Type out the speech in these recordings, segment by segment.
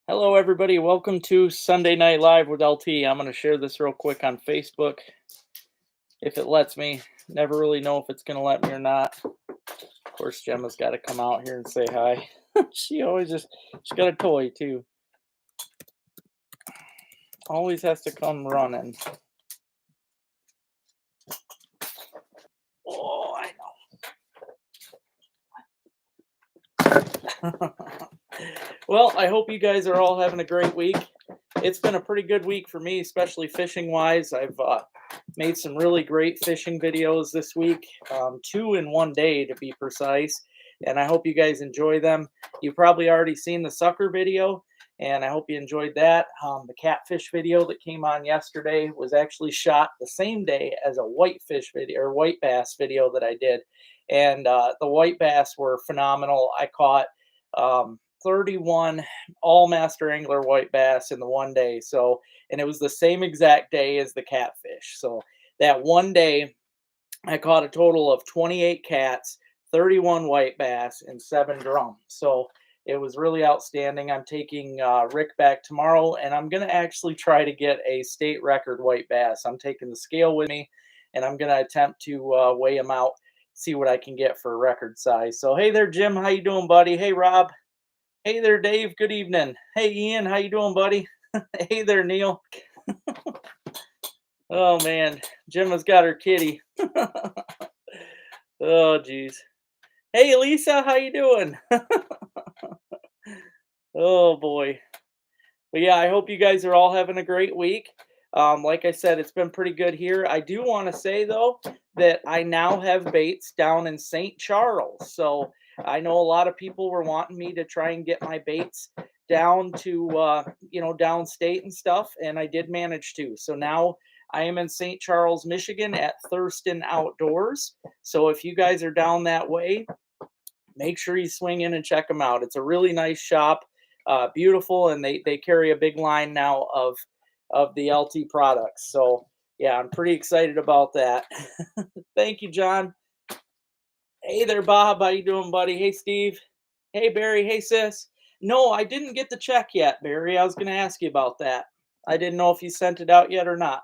Hello, everybody. Welcome to Sunday Night Live with LT. I'm going to share this real quick on Facebook if it lets me. Never really know if it's going to let me or not. Of course, Gemma's got to come out here and say hi. She's got a toy too. Always has to come running. Oh, I know. Well, I hope you guys are all having a great week. It's been a pretty good week for me, especially fishing wise. I've made some really great fishing videos this week, two in one day to be precise. And I hope you guys enjoy them. You've probably already seen the sucker video, and I hope you enjoyed that. The catfish video that came on yesterday was actually shot the same day as a whitefish video or white bass video that I did. And the white bass were phenomenal. I caught 31 all master angler white bass in the one day. So, and it was the same exact day as the catfish. So, that one day, I caught a total of 28 cats, 31 white bass, and 7 drum. So, it was really outstanding. I'm taking Rick back tomorrow, and I'm going to actually try to get a state record white bass. I'm taking the scale with me, and I'm going to attempt to weigh them out, see what I can get for a record size. So, hey there, Jim. How you doing, buddy? Hey, Rob. Hey there, Dave. Good evening. Hey, Ian. How you doing, buddy? Hey there, Neil. Oh man, Gemma's got her kitty. Oh geez. Hey, Lisa. How you doing? Oh boy. But yeah, I hope you guys are all having a great week. Like I said, it's been pretty good here. I do want to say though that I now have baits down in St. Charles. So I know a lot of people were wanting me to try and get my baits down to downstate and stuff, and I did manage to. So now I am in St. Charles, Michigan at Thurston Outdoors. So if you guys are down that way, make sure you swing in and check them out. It's a really nice shop, beautiful, and they carry a big line now of the LT products. So yeah, I'm pretty excited about that. Thank you, John. Hey there, Bob. How you doing, buddy? Hey, Steve. Hey, Barry. Hey, sis. No, I didn't get the check yet, Barry. I was going to ask you about that. I didn't know if you sent it out yet or not.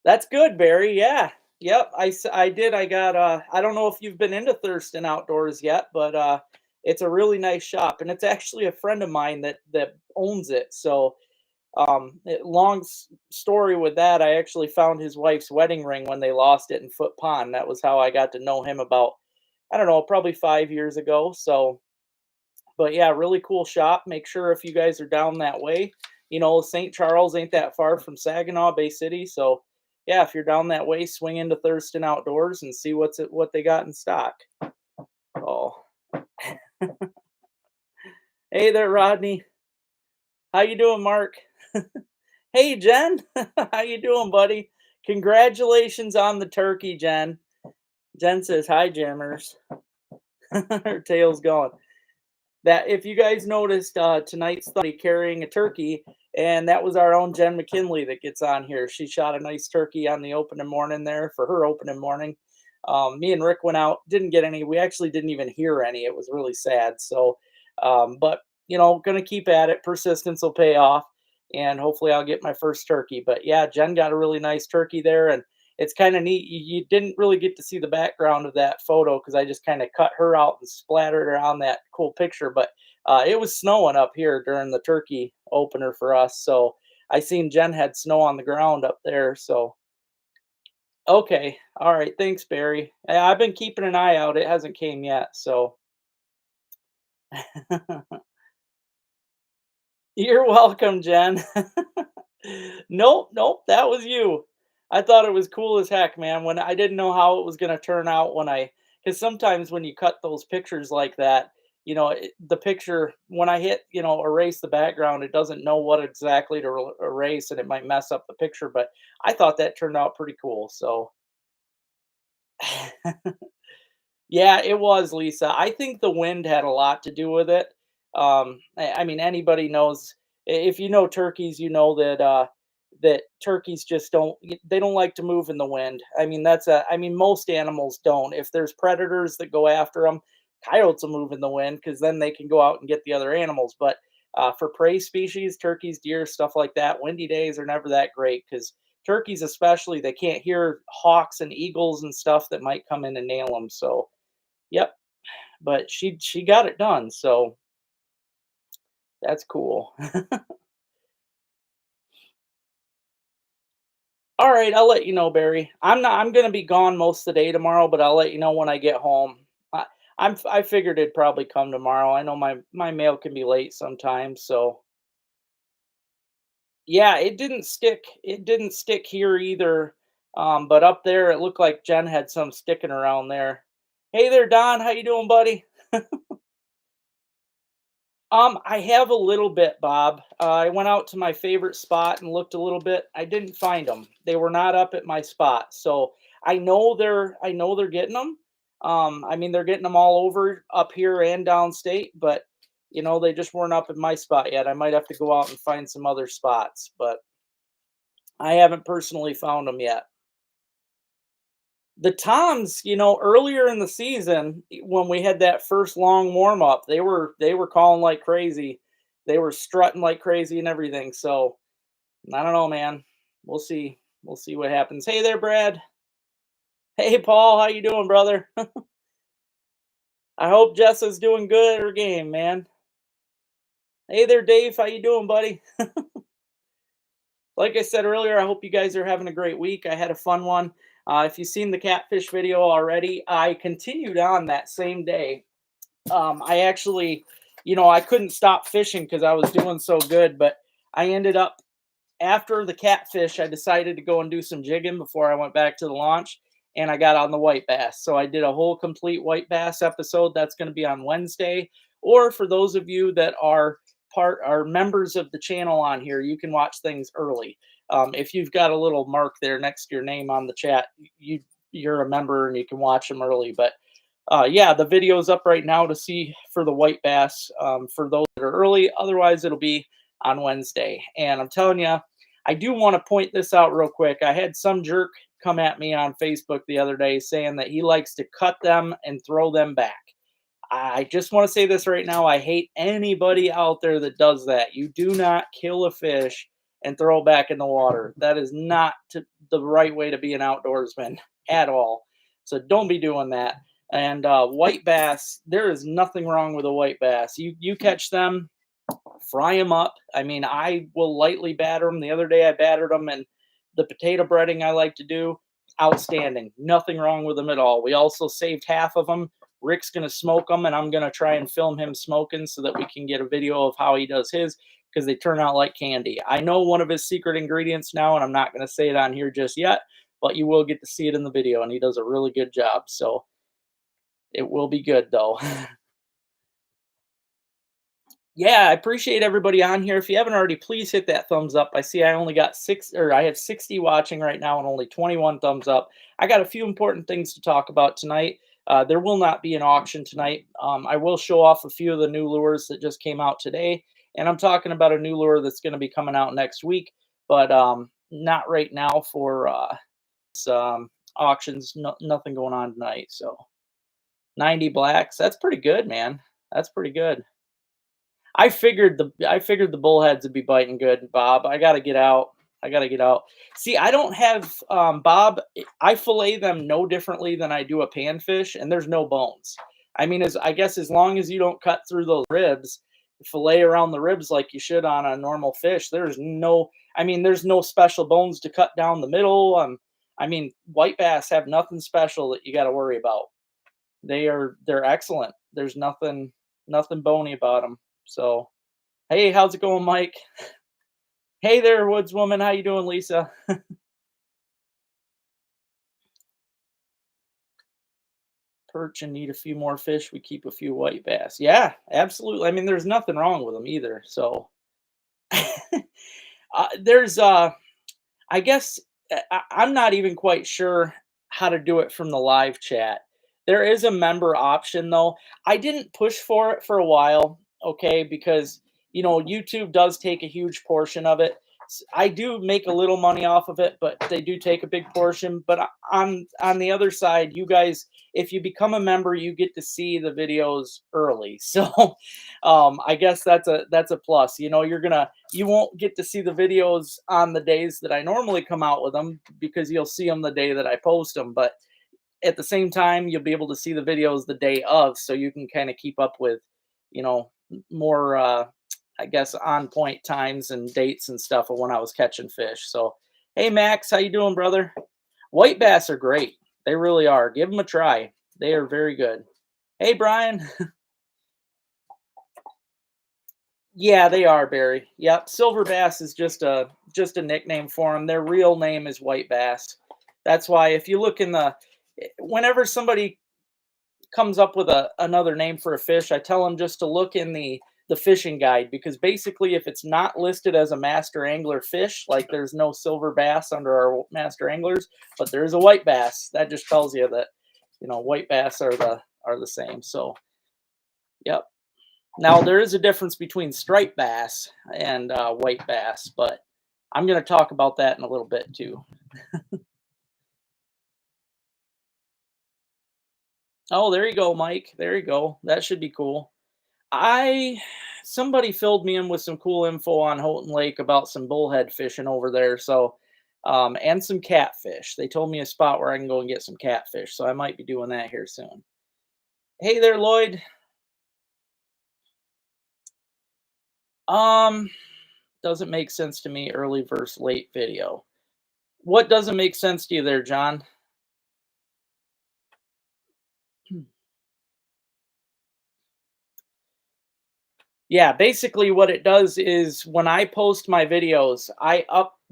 That's good, Barry. Yeah. Yep. I did. I got, I don't know if you've been into Thurston Outdoors yet, but it's a really nice shop. And it's actually a friend of mine that owns it. So, story with that, I actually found his wife's wedding ring when they lost it in Foot Pond. That was how I got to know him about, I don't know, probably 5 years ago. So, but yeah, really cool shop. Make sure if you guys are down that way, St. Charles ain't that far from Saginaw Bay City. So yeah, if you're down that way, swing into Thurston Outdoors and see what they got in stock. Oh, hey there, Rodney. How you doing, Mark? Hey, Jen. How you doing, buddy? Congratulations on the turkey, Jen. Jen says, "Hi, Jammers." Her tail's going. That if you guys noticed tonight's study carrying a turkey, and that was our own Jen McKinley that gets on here. She shot a nice turkey on the opening morning there for her opening morning. Me and Rick went out, didn't get any. We actually didn't even hear any. It was really sad. So, but gonna keep at it. Persistence will pay off, and hopefully I'll get my first turkey. But yeah, Jen got a really nice turkey there, and it's kind of neat. You didn't really get to see the background of that photo because I just kind of cut her out and splattered her on that cool picture. But it was snowing up here during the turkey opener for us, so I seen Jen had snow on the ground up there. So okay, all right, thanks, Barry. I've been keeping an eye out. It hasn't came yet, so you're welcome, Jen. Nope, nope, that was you. I thought it was cool as heck, man, when I didn't know how it was gonna turn out because sometimes when you cut those pictures like that, the picture when I hit, erase the background, it doesn't know what exactly to erase, and it might mess up the picture, but I thought that turned out pretty cool, so yeah, it was, Lisa. I think the wind had a lot to do with it. I mean, anybody knows if you know turkeys, you know that turkeys just they don't like to move in the wind. I mean, most animals don't. If there's predators that go after them, coyotes will move in the wind because then they can go out and get the other animals. But for prey species, turkeys, deer, stuff like that, windy days are never that great because turkeys, especially, they can't hear hawks and eagles and stuff that might come in and nail them. So, yep. But she got it done, so that's cool. All right, I'll let you know, Barry. I'm gonna be gone most of the day tomorrow, but I'll let you know when I get home. I figured it'd probably come tomorrow. I know my mail can be late sometimes, so yeah, it didn't stick. It didn't stick here either. But up there, it looked like Jen had some sticking around there. Hey there, Don. How you doing, buddy? I have a little bit, Bob. I went out to my favorite spot and looked a little bit. I didn't find them. They were not up at my spot. So I know they're getting them. I mean, they're getting them all over up here and downstate, but they just weren't up at my spot yet. I might have to go out and find some other spots, but I haven't personally found them yet. The Toms, earlier in the season, when we had that first long warm up, they were calling like crazy. They were strutting like crazy and everything. So I don't know, man. We'll see. We'll see what happens. Hey there, Brad. Hey, Paul. How you doing, brother? I hope Jessa's doing good at her game, man. Hey there, Dave. How you doing, buddy? Like I said earlier, I hope you guys are having a great week. I had a fun one. If you've seen the catfish video already, I continued on that same day. I actually, I couldn't stop fishing because I was doing so good, but I ended up after the catfish, I decided to go and do some jigging before I went back to the launch, and I got on the white bass. So I did a whole complete white bass episode. That's going to be on Wednesday. Or for those of you that are members of the channel on here, you can watch things early. If you've got a little mark there next to your name on the chat, you're a member and you can watch them early. But yeah, the video's up right now to see for the white bass for those that are early. Otherwise, it'll be on Wednesday. And I'm telling you, I do want to point this out real quick. I had some jerk come at me on Facebook the other day saying that he likes to cut them and throw them back. I just want to say this right now. I hate anybody out there that does that. You do not kill a fish and throw it back in the water. That is not the right way to be an outdoorsman at all. So don't be doing that. And white bass, there is nothing wrong with a white bass. You catch them, fry them up. I mean, I will lightly batter them. The other day I battered them, and the potato breading I like to do, outstanding. Nothing wrong with them at all. We also saved half of them. Rick's going to smoke them, and I'm going to try and film him smoking so that we can get a video of how he does his because they turn out like candy. I know one of his secret ingredients now, and I'm not going to say it on here just yet, but you will get to see it in the video, and he does a really good job. So it will be good, though. Yeah, I appreciate everybody on here. If you haven't already, please hit that thumbs up. I see I only got I have 60 watching right now and only 21 thumbs up. I got a few important things to talk about tonight. There will not be an auction tonight. I will show off a few of the new lures that just came out today. And I'm talking about a new lure that's going to be coming out next week, but not right now for auctions. No, nothing going on tonight. So 90 blacks. That's pretty good, man. That's pretty good. I figured the bullheads would be biting good, Bob. I gotta get out. I gotta get out. See, I don't have Bob. I fillet them no differently than I do a panfish, and there's no bones. I mean, I guess as long as you don't cut through those ribs, fillet around the ribs like you should on a normal fish. There's no. I mean, there's no special bones to cut down the middle. I mean, white bass have nothing special that you got to worry about. They're excellent. There's nothing bony about them. So, hey, how's it going, Mike? Hey there, woodswoman. How you doing, Lisa? Perch and need a few more fish. We keep a few white bass. Yeah, absolutely. I mean, there's nothing wrong with them either. So, there's I guess I'm not even quite sure how to do it from the live chat. There is a member option though. I didn't push for it for a while, okay, because YouTube does take a huge portion of it. I do make a little money off of it, but they do take a big portion. But on the other side, you guys, if you become a member, you get to see the videos early. So I guess that's a plus. You know, you won't get to see the videos on the days that I normally come out with them, because you'll see them the day that I post them. But at the same time, you'll be able to see the videos the day of, so you can kind of keep up with, you know, more I guess on point times and dates and stuff of when I was catching fish. So hey Max, how you doing, brother? White bass are great. They really are. Give them a try. They are very good. Hey Brian. Yeah, they are, Barry. Yep, silver bass is just a nickname for them. Their real name is white bass. That's why if you look in the whenever somebody comes up with another name for a fish, I tell them just to look in the fishing guide, because basically if it's not listed as a master angler fish, like there's no silver bass under our master anglers, but there's a white bass, that just tells you that, you know, white bass are the same. So, yep. Now there is a difference between striped bass and white bass, but I'm going to talk about that in a little bit too. Oh, there you go, Mike. There you go. That should be cool. I Somebody filled me in with some cool info on Houghton Lake about some bullhead fishing over there. So, and some catfish. They told me a spot where I can go and get some catfish. So I might be doing that here soon. Hey there, Lloyd. Um, doesn't make sense to me. Early versus late video. What doesn't make sense to you there, John? Yeah, basically what it does is when I post my videos,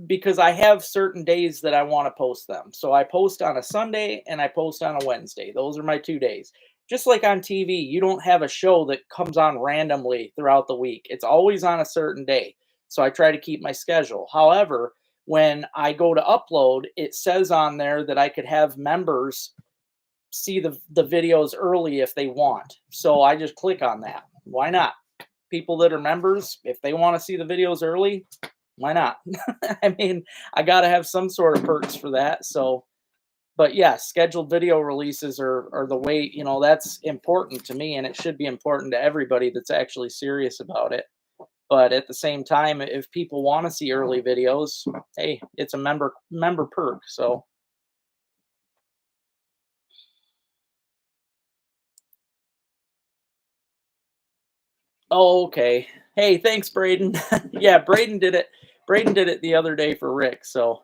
because I have certain days that I want to post them. So I post on a Sunday and I post on a Wednesday. Those are my 2 days. Just like on TV, you don't have a show that comes on randomly throughout the week. It's always on a certain day. So I try to keep my schedule. However, when I go to upload, it says on there that I could have members see the videos early if they want. So I just click on that. Why not? People that are members, if they want to see the videos early, why not? I mean, I got to have some sort of perks for that. So, but yeah, scheduled video releases are the way, you know, that's important to me, and it should be important to everybody that's actually serious about it. But at the same time, if people want to see early videos, hey, it's a member perk. So, oh, okay. Hey, thanks, Braden. Yeah, Braden did it. Braden did it the other day for Rick. So,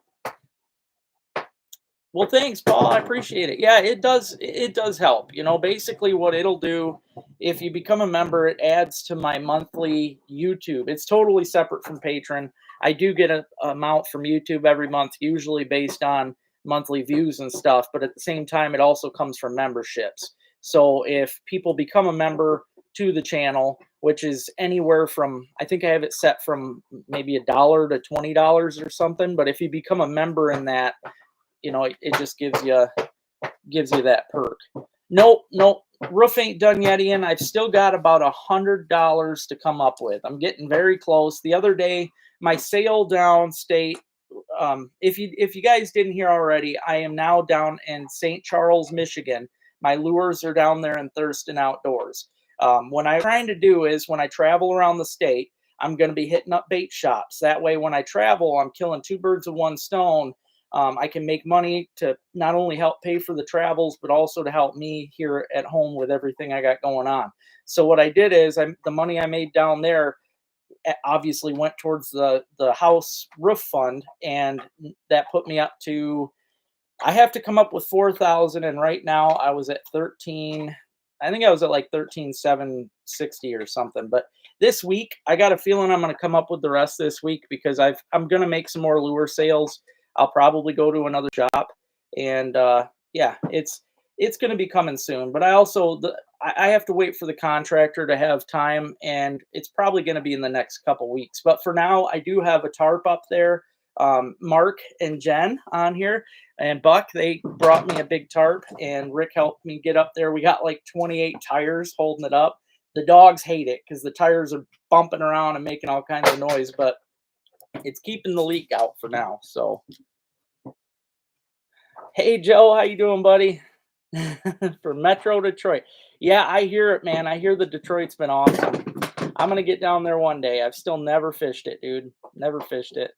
well, thanks, Paul. I appreciate it. Yeah, it does. It does help. You know, basically, what it'll do if you become a member, it adds to my monthly YouTube. It's totally separate from Patreon. I do get a amount from YouTube every month, usually based on monthly views and stuff. But at the same time, it also comes from memberships. So if people become a member to the channel, which is anywhere from, I think I have it set from maybe $1 to $20 or something. But if you become a member in that, you know, it just gives you that perk. Nope, nope. Roof ain't done yet, Ian. I've still got about $100 to come up with. I'm getting very close. The other day, my sale downstate. If you guys didn't hear already, I am now down in St. Charles, Michigan. My lures are down there in Thurston Outdoors. What I'm trying to do is when I travel around the state, I'm going to be hitting up bait shops. That way, when I travel, I'm killing two birds with one stone. I can make money to not only help pay for the travels, but also to help me here at home with everything I got going on. So what I did is the money I made down there obviously went towards the house roof fund, and that put me up to, I have to come up with 4,000, and right now I was at 13. I think I was at like 13,760 or something. But this week, I got a feeling I'm going to come up with the rest this week, because I'm going to make some more lure sales. I'll probably go to another shop, and yeah, it's going to be coming soon. But I have to wait for the contractor to have time, and it's probably going to be in the next couple weeks. But for now, I do have a tarp up there. Mark and Jen on here, and Buck, they brought me a big tarp, and Rick helped me get up there. We got like 28 tires holding it up. The dogs hate it because the tires are bumping around and making all kinds of noise, but it's keeping the leak out for now. So, hey Joe, how you doing, buddy? For Metro Detroit. Yeah, I hear it, man. I hear the Detroit's been awesome. I'm gonna get down there one day. I've still never fished it, dude. Never fished it.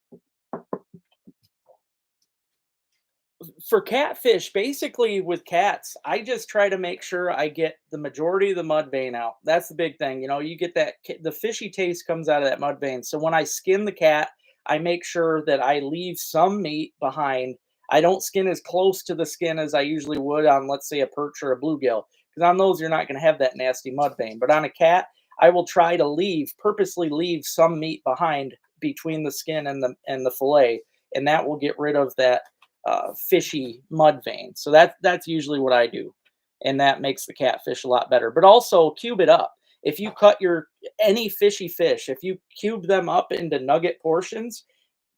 For catfish, basically with cats, I just try to make sure I get the majority of the mud vein out. That's the big thing. You know, you get that the fishy taste comes out of that mud vein. So when I skin the cat, I make sure that I leave some meat behind. I don't skin as close to the skin as I usually would on, let's say, a perch or a bluegill, because on those you're not going to have that nasty mud vein. But on a cat, I will try to purposely leave some meat behind between the skin and the fillet, and that will get rid of that fishy mud vein. So that's usually what I do, and that makes the catfish a lot better. But also cube it up. If you cut your any fishy fish, if you cube them up into nugget portions,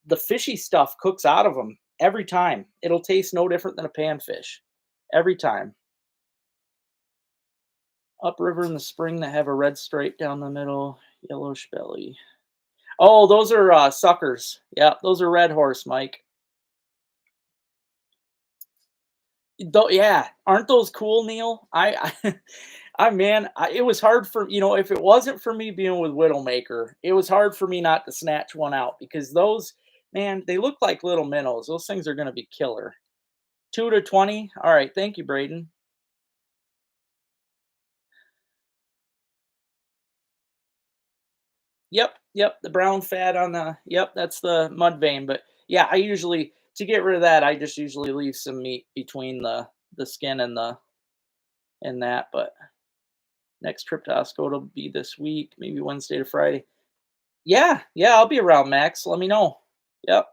the fishy stuff cooks out of them every time. It'll taste no different than a panfish every time. Upriver in the spring that have a red stripe down the middle, yellowish belly. Oh, those are suckers. Yeah, those are red horse, Mike. Yeah, aren't those cool, Neil? Man, it was hard for if it wasn't for me being with Widowmaker, it was hard for me not to snatch one out because those, man, they look like little minnows. Those things are going to be killer. 2 to 20. All right, thank you, Braden. Yep, yep, the brown fat on the yep, that's the mud vein. But yeah, I usually to get rid of that, I just usually leave some meat between the skin and that. But next trip to Osco will be this week, maybe Wednesday to Friday. Yeah, yeah, I'll be around, Max. Let me know. Yep.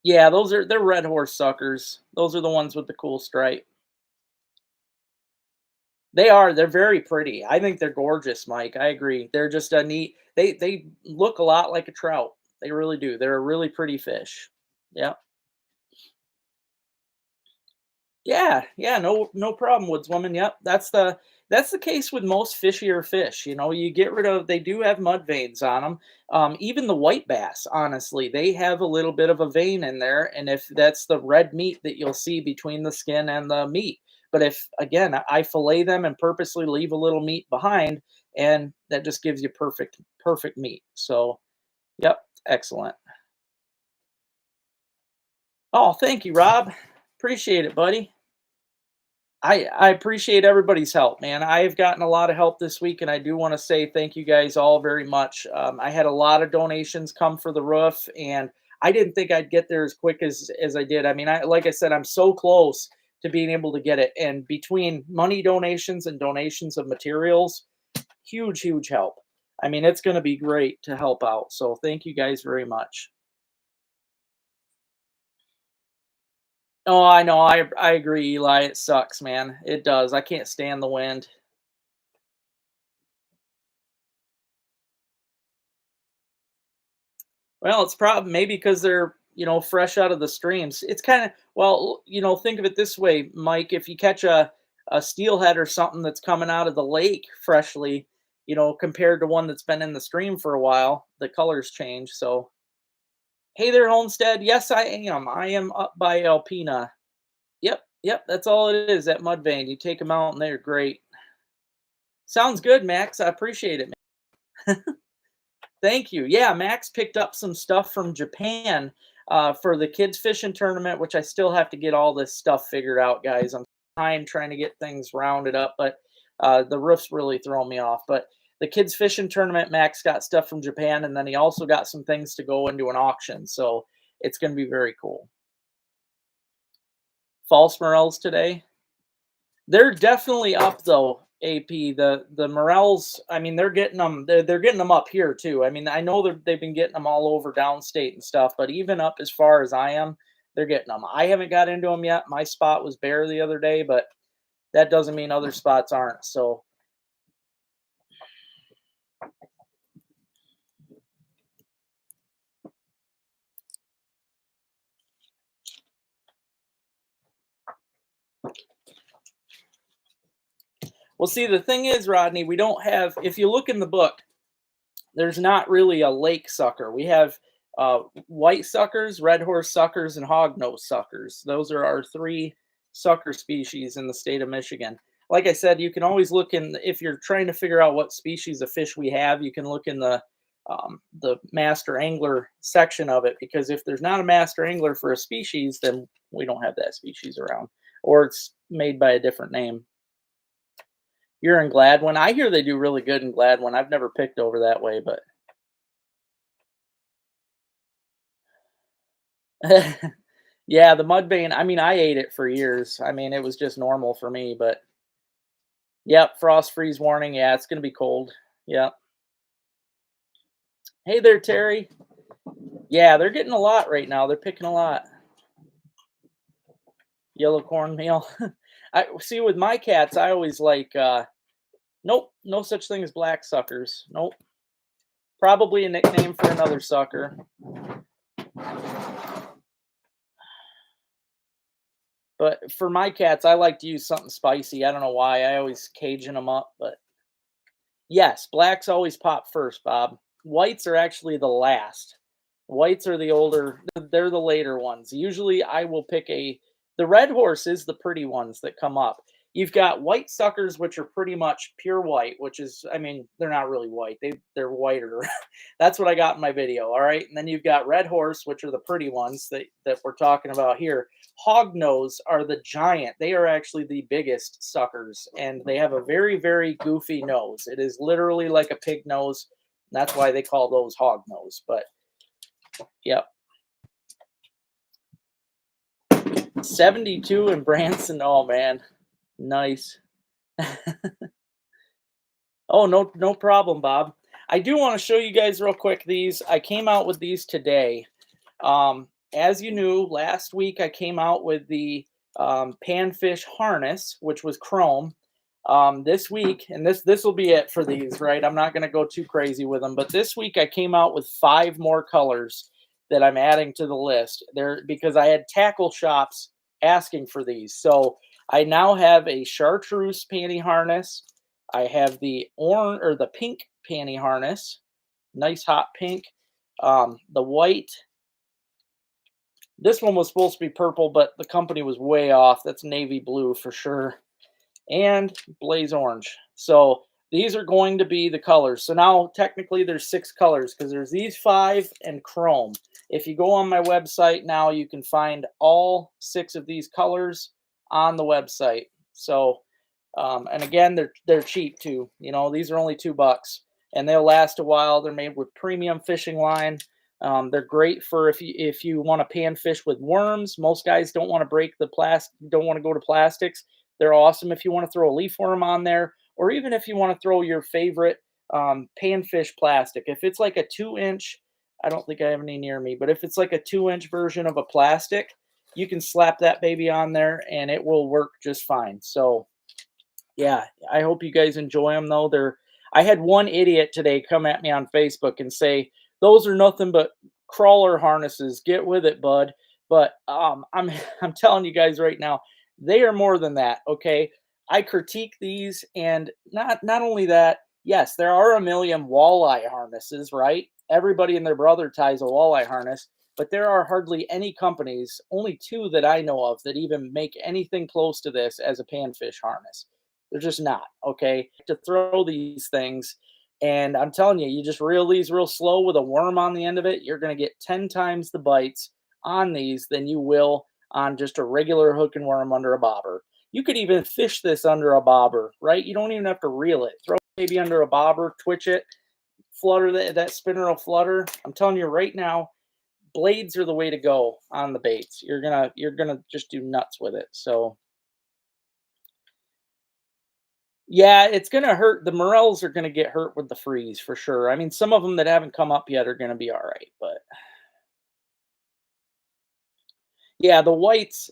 Yeah, they're red horse suckers. Those are the ones with the cool stripe. They are. They're very pretty. I think they're gorgeous, Mike. I agree. They're just a neat. They look a lot like a trout. They really do. They're a really pretty fish. Yeah. Yeah, yeah, no problem, woodswoman. Yep, that's the case with most fishier fish. You know, you get rid of they do have mud veins on them. Even the white bass, honestly, they have a little bit of a vein in there, and if that's the red meat that you'll see between the skin and the meat. But if again, I fillet them and purposely leave a little meat behind, and that just gives you perfect meat. So, yep, excellent. Oh, thank you, Rob. Appreciate it, buddy. I appreciate everybody's help, man. I've gotten a lot of help this week, and I do want to say thank you guys all very much. I had a lot of donations come for the roof, and I didn't think I'd get there as quick as I did. I mean, like I said, I'm so close to being able to get it, and between money donations and donations of materials, huge help. I mean, it's going to be great to help out. So thank you guys very much. Oh, I know. I agree, Eli. It sucks, man. It does. I can't stand the wind. Well, it's probably maybe because they're, fresh out of the streams. It's kind of well, think of it this way, Mike. If you catch a steelhead or something that's coming out of the lake freshly, compared to one that's been in the stream for a while, the colors change. So, hey there, Homestead. Yes, I am. I am up by Alpena. Yep, yep. That's all it is. That mud vein. You take them out, and they're great. Sounds good, Max. I appreciate it. Thank you. Yeah, Max picked up some stuff from Japan for the kids fishing tournament, which I still have to get all this stuff figured out, guys. I'm trying to get things rounded up, but the roof's really throwing me off. But the kids fishing tournament, Max got stuff from Japan, and then he also got some things to go into an auction. So it's going to be very cool. False morels today. They're definitely up though, AP. The morels, I mean, they're getting them. They're getting them up here too. I mean, I know they've been getting them all over downstate and stuff, but even up as far as I am, they're getting them. I haven't got into them yet. My spot was bare the other day, but that doesn't mean other spots aren't. So Well, see, the thing is, Rodney, we don't have, if you look in the book, there's not really a lake sucker. We have white suckers, red horse suckers, and hognose suckers. Those are our three sucker species in the state of Michigan. Like I said, you can always look in, if you're trying to figure out what species of fish we have, you can look in the master angler section of it, because if there's not a master angler for a species, then we don't have that species around, or it's made by a different name. You're in Gladwin. I hear they do really good in Gladwin. I've never picked over that way, but yeah, the mudvayne, I mean, I ate it for years. I mean, it was just normal for me, but yep, frost freeze warning. Yeah, it's going to be cold. Yep. Hey there, Terry. Yeah, they're getting a lot right now. They're picking a lot. Yellow cornmeal. I see with my cats, I always like nope, no such thing as black suckers. Nope. Probably a nickname for another sucker. But for my cats, I like to use something spicy. I don't know why. I always Cajun them up, but yes, blacks always pop first, Bob. Whites are actually the last. Whites are the older, they're the later ones. Usually I will pick the red horse is the pretty ones that come up. You've got white suckers, which are pretty much pure white, which is, I mean, they're not really white. They're whiter. That's what I got in my video. All right. And then you've got red horse, which are the pretty ones that we're talking about here. Hognose are the giant. They are actually the biggest suckers, and they have a very, very goofy nose. It is literally like a pig nose. That's why they call those hognose. But yep. 72 in Branson. Oh man. Nice. Oh, no problem, Bob. I do want to show you guys real quick these. I came out with these today. As you knew, last week I came out with the panfish harness, which was chrome. This week, and this will be it for these, right? I'm not going to go too crazy with them, but this week I came out with 5 more colors that I'm adding to the list there, because I had tackle shops asking for these. So I now have a chartreuse panty harness. I have the orange or the pink panty harness, nice hot pink. The white. This one was supposed to be purple, but the company was way off. That's navy blue for sure. And blaze orange. So these are going to be the colors. So now technically there's 6 colors, because there's these 5 and chrome. If you go on my website now, you can find all 6 of these colors on the website. So and again, they're cheap too. You know, these are only $2 and they'll last a while. They're made with premium fishing line. They're great for if you want to pan fish with worms. Most guys don't want to break the plastic, don't want to go to plastics. They're awesome if you want to throw a leaf worm on there, or even if you want to throw your favorite panfish plastic. If it's like a 2-inch, I don't think I have any near me, but if it's like a 2-inch version of a plastic, you can slap that baby on there and it will work just fine. So yeah, I hope you guys enjoy them though. I had one idiot today come at me on Facebook and say, "Those are nothing but crawler harnesses. Get with it, bud." But I'm telling you guys right now, they are more than that, okay? I critique these, and not only that, yes, there are a million walleye harnesses, right? Everybody and their brother ties a walleye harness, but there are hardly any companies, only 2 that I know of, that even make anything close to this as a panfish harness. They're just not, okay? To throw these things, and I'm telling you, you just reel these real slow with a worm on the end of it, you're going to get 10 times the bites on these than you will on just a regular hook and worm under a bobber. You could even fish this under a bobber, right? You don't even have to reel it. Throw it maybe under a bobber, twitch it, flutter that spinner will flutter. I'm telling you right now, blades are the way to go on the baits. You're gonna just do nuts with it. So yeah, it's gonna hurt. The morels are gonna get hurt with the freeze for sure. I mean, some of them that haven't come up yet are gonna be all right, but yeah, the whites.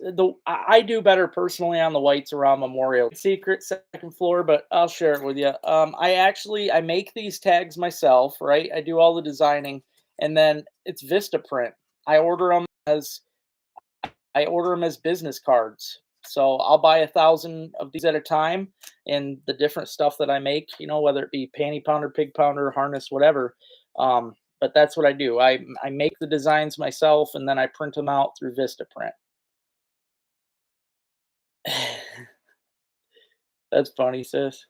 I do better personally on the whites around Memorial. Secret second floor, but I'll share it with you. I make these tags myself, right? I do all the designing, and then it's Vista print. I order them as business cards. So I'll buy 1,000 of these at a time, and the different stuff that I make, whether it be panty pounder, pig pounder, harness, whatever. But that's what I do. I make the designs myself, and then I print them out through Vistaprint. That's funny, sis.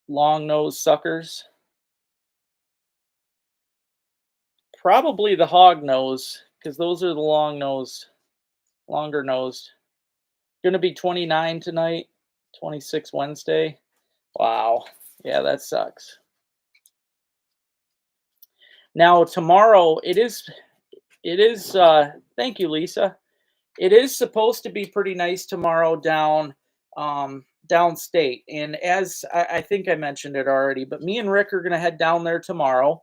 Long nose suckers. Probably the hog nose, because those are the longer nosed. Gonna be 29 tonight, 26 Wednesday. Wow. Yeah, that sucks. Now tomorrow it is thank you, Lisa. It is supposed to be pretty nice tomorrow downstate. And as I think I mentioned it already, but me and Rick are gonna head down there tomorrow.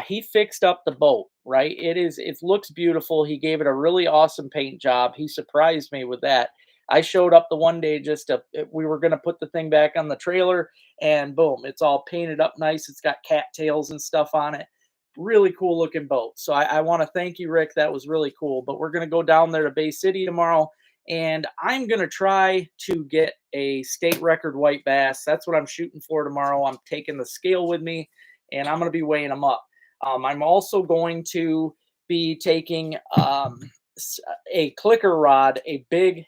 He fixed up the boat, right? It looks beautiful. He gave it a really awesome paint job. He surprised me with that. I showed up the one day we were gonna put the thing back on the trailer, and boom, it's all painted up nice. It's got cattails and stuff on it. Really cool looking boat. So I want to thank you, Rick. That was really cool. But we're going to go down there to Bay City tomorrow, and I'm going to try to get a state record white bass. That's what I'm shooting for tomorrow. I'm taking the scale with me, and I'm going to be weighing them up. I'm also going to be taking a clicker rod, a big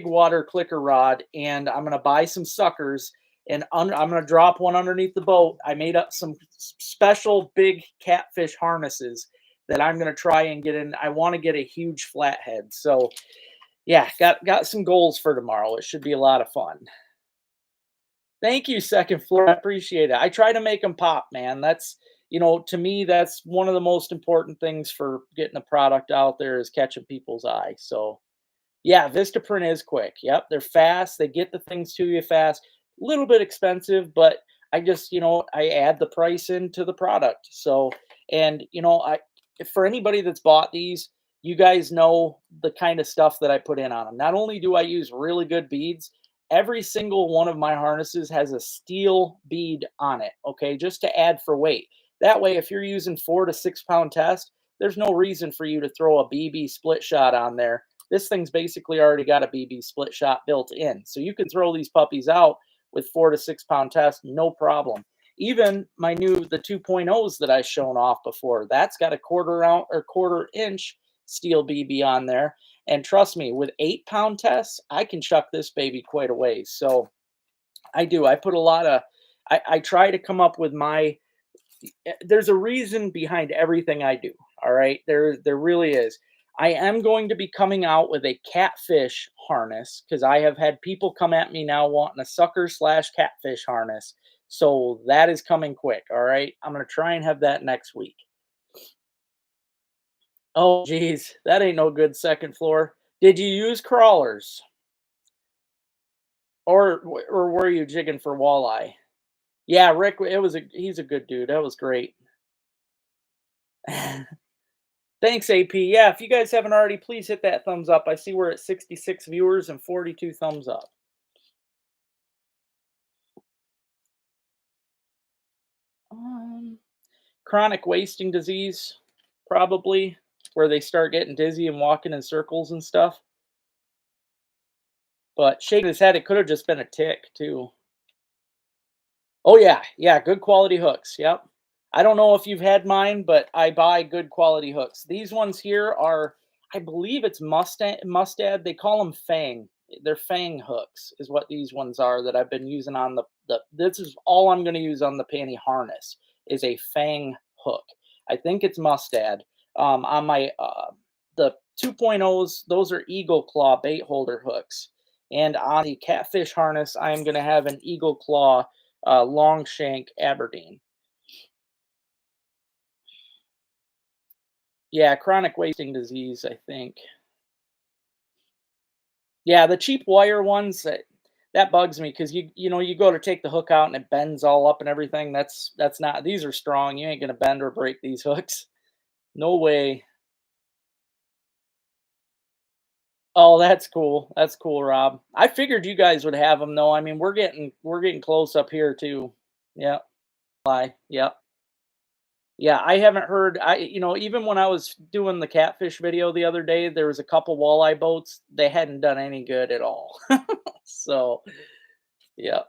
water clicker rod, and I'm going to buy some suckers, and I'm going to drop one underneath the boat. I made up some special big catfish harnesses that I'm going to try and get in. I want to get a huge flathead. So yeah, got some goals for tomorrow. It should be a lot of fun. Thank you, second floor. I appreciate it. I try to make them pop, man. To me, that's one of the most important things for getting a product out there is catching people's eye. So yeah, Vistaprint is quick. Yep, they're fast. They get the things to you fast. A little bit expensive, but I add the price into the product. So, and for anybody that's bought these, you guys know the kind of stuff that I put in on them. Not only do I use really good beads, every single one of my harnesses has a steel bead on it. Okay, just to add for weight. That way, if you're using 4 to 6 pound test, there's no reason for you to throw a BB split shot on there. This thing's basically already got a BB split shot built in. So you can throw these puppies out with 4 to 6 pound test, no problem. Even the 2.0s that I shown off before, that's got a quarter inch steel BB on there. And trust me, with 8 pound tests, I can chuck this baby quite a ways. So I do. I put a lot of, I try to come up with there's a reason behind everything I do. All right. There really is. I am going to be coming out with a catfish harness because I have had people come at me now wanting a sucker/catfish harness. So that is coming quick. All right. I'm going to try and have that next week. Oh, geez. That ain't no good, second floor. Did you use crawlers or were you jigging for walleye? Yeah, Rick, he's a good dude. That was great. Thanks, AP. Yeah, if you guys haven't already, please hit that thumbs up. I see we're at 66 viewers and 42 thumbs up. Um, Chronic wasting disease, probably, where they start getting dizzy and walking in circles and stuff. But shaking his head, it could have just been a tick, too. Oh, yeah. Yeah, good quality hooks. Yep. I don't know if you've had mine, but I buy good quality hooks. These ones here are, I believe it's Mustad. They call them Fang. They're Fang hooks is what these ones are that I've been using on this is all I'm going to use on the panty harness is a Fang hook. I think it's Mustad. On my, the 2.0s, those are Eagle Claw bait holder hooks. And on the catfish harness, I am going to have an Eagle Claw long shank Aberdeen. Yeah, chronic wasting disease, I think. Yeah, the cheap wire ones that bugs me because you go to take the hook out and it bends all up and everything. That's not. These are strong. You ain't gonna bend or break these hooks. No way. Oh, that's cool. That's cool, Rob. I figured you guys would have them though. I mean, we're getting close up here too. Yep. Yep. Yeah, I haven't heard. Even when I was doing the catfish video the other day, there was a couple walleye boats. They hadn't done any good at all. So, yeah,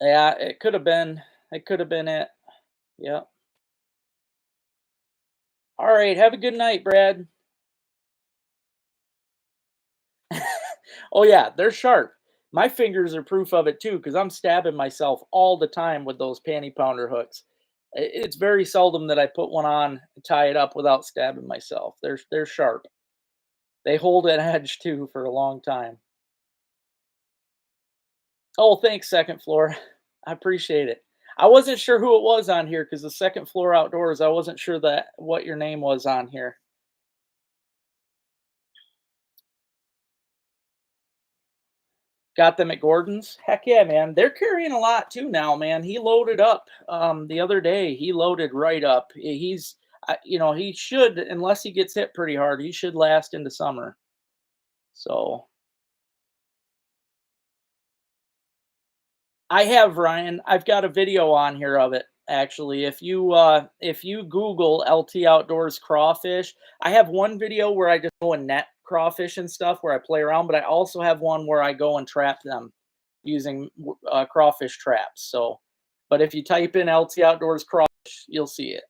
yeah, it could have been. It could have been it. Yeah. All right. Have a good night, Brad. Oh yeah, they're sharp. My fingers are proof of it too, because I'm stabbing myself all the time with those panty pounder hooks. It's very seldom that I put one on, tie it up without stabbing myself. They're sharp. They hold an edge too for a long time. Oh, thanks, second floor. I appreciate it. I wasn't sure who it was on here because the second floor outdoors. I wasn't sure that what your name was on here. Got them at Gordon's? Heck yeah, man. They're carrying a lot too now, man. He loaded up the other day. He loaded right up. He should, unless he gets hit pretty hard, he should last into summer. So I have, Ryan. I've got a video on here of it actually. If you Google LT Outdoors crawfish, I have one video where I just go and net crawfish and stuff where I play around, but I also have one where I go and trap them using crawfish traps. So, but if you type in LT Outdoors crawfish, you'll see it.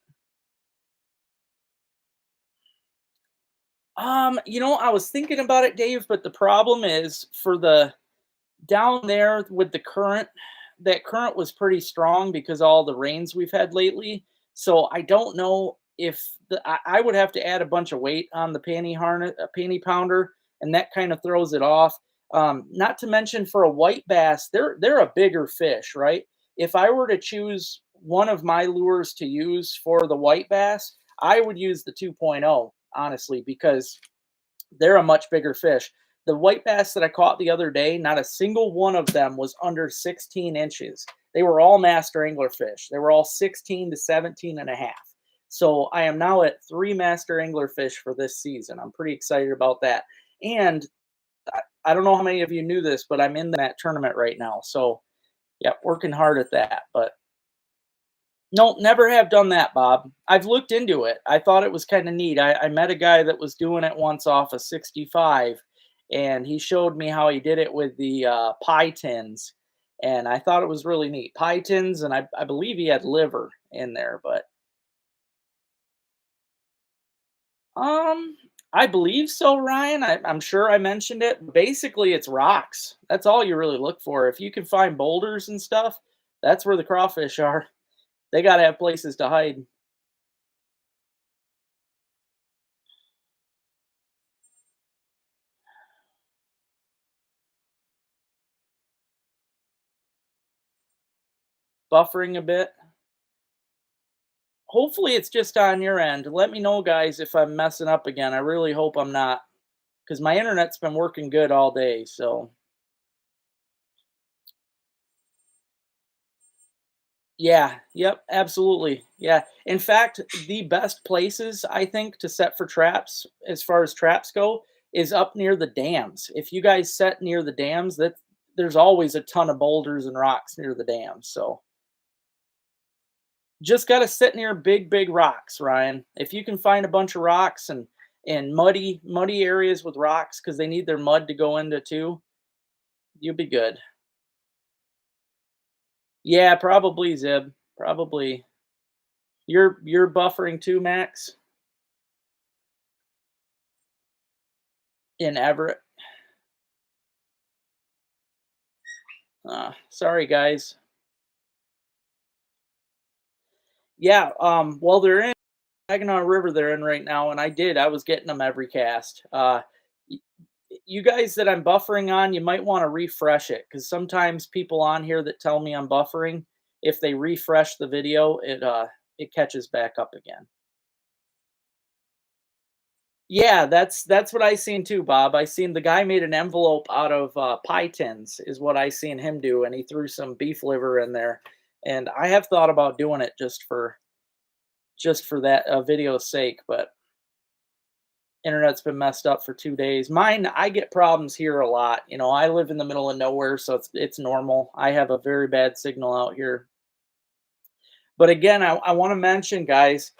I was thinking about it, Dave, but the problem is for the down there with the current, that current was pretty strong because all the rains we've had lately. So I don't know if I would have to add a bunch of weight on the panty harness, panty pounder, and that kind of throws it off. Not to mention for a white bass, they're a bigger fish, right? If I were to choose one of my lures to use for the white bass, I would use the 2.0, honestly, because they're a much bigger fish. The white bass that I caught the other day, not a single one of them was under 16 inches. They were all master angler fish. They were all 16 to 17 and a half. So I am now at 3 master angler fish for this season. I'm pretty excited about that. And I don't know how many of you knew this, but I'm in that tournament right now. So yeah, working hard at that. But no, never have done that, Bob. I've looked into it. I thought it was kind of neat. I met a guy that was doing it once off a 65, and he showed me how he did it with the pie tins, and I thought it was really neat. Pie tins, and I believe he had liver in there, but um, I believe so, Ryan. I'm sure I mentioned it. Basically, it's rocks. That's all you really look for. If you can find boulders and stuff, that's where the crawfish are. They got to have places to hide. Buffering a bit. Hopefully, it's just on your end. Let me know, guys, if I'm messing up again. I really hope I'm not, because my internet's been working good all day. So, yeah, yep, absolutely. Yeah. In fact, the best places I think to set for traps, as far as traps go, is up near the dams. If you guys set near the dams, that there's always a ton of boulders and rocks near the dams. So, just gotta sit near big rocks, Ryan. If you can find a bunch of rocks and muddy areas with rocks because they need their mud to go into too, you'll be good. Yeah, probably, Zib. Probably. You're buffering too, Max, in Everett. Sorry, guys. Yeah. Well, they're in Saginaw River. They're in right now, and I was getting them every cast. Y- you guys that I'm buffering on, you might want to refresh it because sometimes people on here that tell me I'm buffering, if they refresh the video, it catches back up again. Yeah, that's what I seen too, Bob. I seen the guy made an envelope out of pie tins, is what I seen him do, and he threw some beef liver in there. And I have thought about doing it just for that video's sake, but Internet's been messed up for 2 days. Mine, I get problems here a lot. You know, I live in the middle of nowhere, so it's normal. I have a very bad signal out here. But again, I want to mention, guys,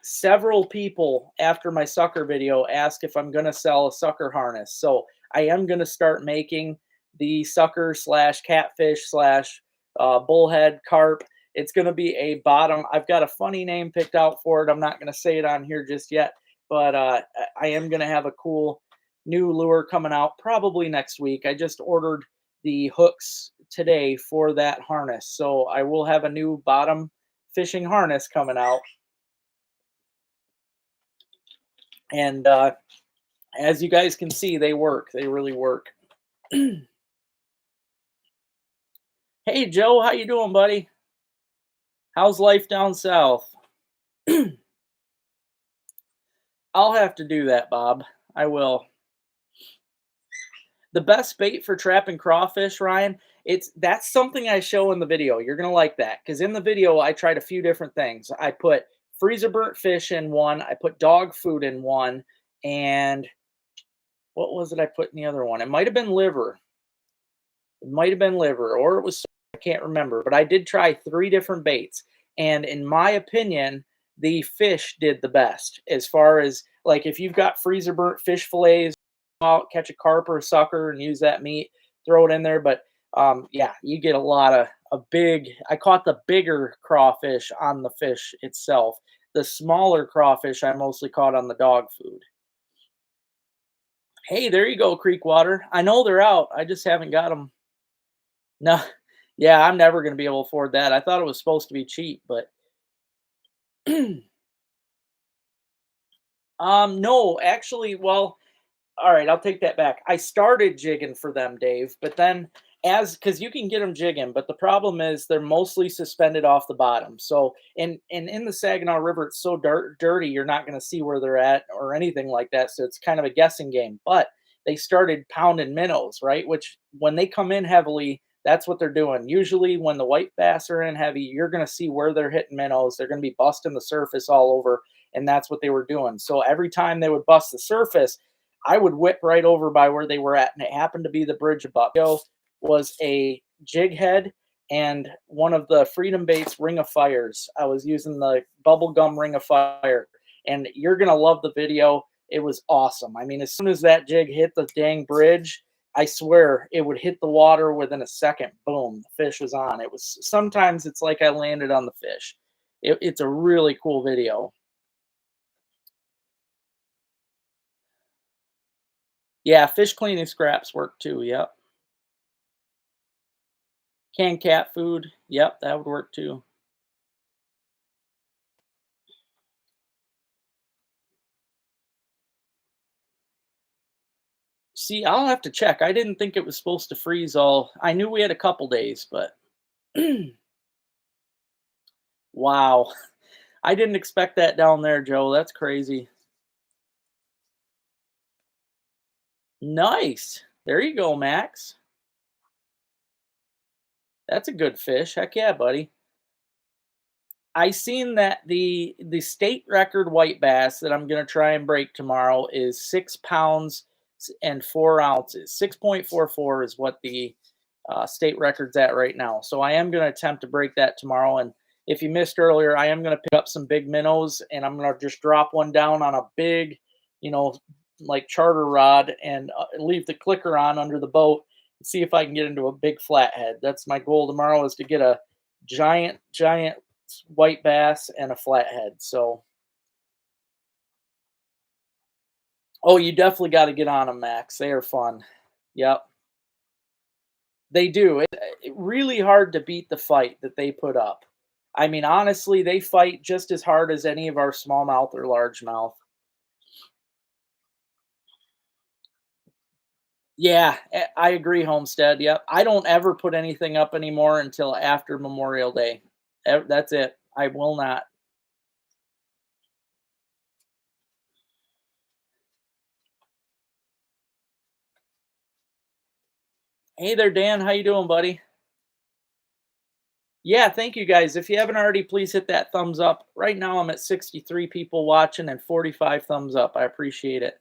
several people after my sucker video ask if I'm going to sell a sucker harness. So I am going to start making the sucker slash catfish slash bullhead carp. It's going to be a bottom. I've got a funny name picked out for it. I'm not going to say it on here just yet, but I am going to have a cool new lure coming out probably next week. I just ordered the hooks today for that harness. So I will have a new bottom fishing harness coming out. And as you guys can see, they work. They really work. Hey, Joe, how you doing, buddy? How's life down south? I'll have to do that, Bob. I will. The best bait for trapping crawfish, Ryan, that's something I show in the video. You're gonna like that because in the video I tried a few different things. I put freezer burnt fish in one. I put dog food in one, and what was it I put in the other one? It might have been liver. It might have been liver, or it was, I can't remember, but I did try 3 different baits. And in my opinion, the fish did the best as far as like if you've got freezer burnt fish fillets, out, catch a carp or a sucker and use that meat, throw it in there. But yeah, you get a lot of a big, I caught the bigger crawfish on the fish itself. The smaller crawfish I mostly caught on the dog food. Hey, there you go, creek water. I know they're out. I just haven't got them. No, yeah, I'm never gonna be able to afford that. I thought it was supposed to be cheap, but no, actually, well, all right, I'll take that back. I started jigging for them, Dave, but then as because you can get them jigging, but the problem is they're mostly suspended off the bottom. So, and in the Saginaw River, it's so dirty, you're not going to see where they're at or anything like that. So it's kind of a guessing game. But they started pounding minnows, right? Which when they come in heavily, that's what they're doing. Usually, when the white bass are in heavy, you're going to see where they're hitting minnows. They're going to be busting the surface all over, and that's what they were doing. So every time they would bust the surface, I would whip right over by where they were at, and it happened to be the bridge above. Was a jig head and one of the Freedom Baits Ring of Fires. I was using the bubblegum Ring of Fire, and you're gonna love the video. It was awesome. I mean, as soon as that jig hit the dang bridge, I swear it would hit the water within a second. Boom, the fish was on. It was sometimes it's like I landed on the fish. It's a really cool video. Yeah, fish cleaning scraps work too. Yep. Canned cat food. Yep, that would work too. See, I'll have to check. I didn't think it was supposed to freeze all. I knew we had a couple days, but wow. I didn't expect that down there, Joe. That's crazy. Nice. There you go, Max. That's a good fish. Heck yeah, buddy. I seen that the state record white bass that I'm gonna try and break tomorrow is 6 pounds and 4 ounces. 6.44 is what the state record's at right now. So I am gonna attempt to break that tomorrow. And if you missed earlier, I am gonna pick up some big minnows and I'm gonna just drop one down on a big, you know, like charter rod and leave the clicker on under the boat and see if I can get into a big flathead. That's my goal tomorrow is to get a giant white bass and a flathead. So, oh, you definitely got to get on them, Max. They are fun. Yep, they do. It really hard to beat the fight that they put up. I mean, honestly, they fight just as hard as any of our smallmouth or largemouth. Yeah, I agree, Homestead. Yep, I don't ever put anything up anymore until after Memorial Day. That's it. I will not. Hey there, Dan. How you doing, buddy? Yeah, thank you guys. If you haven't already, please hit that thumbs up. Right now, I'm at 63 people watching and 45 thumbs up. I appreciate it.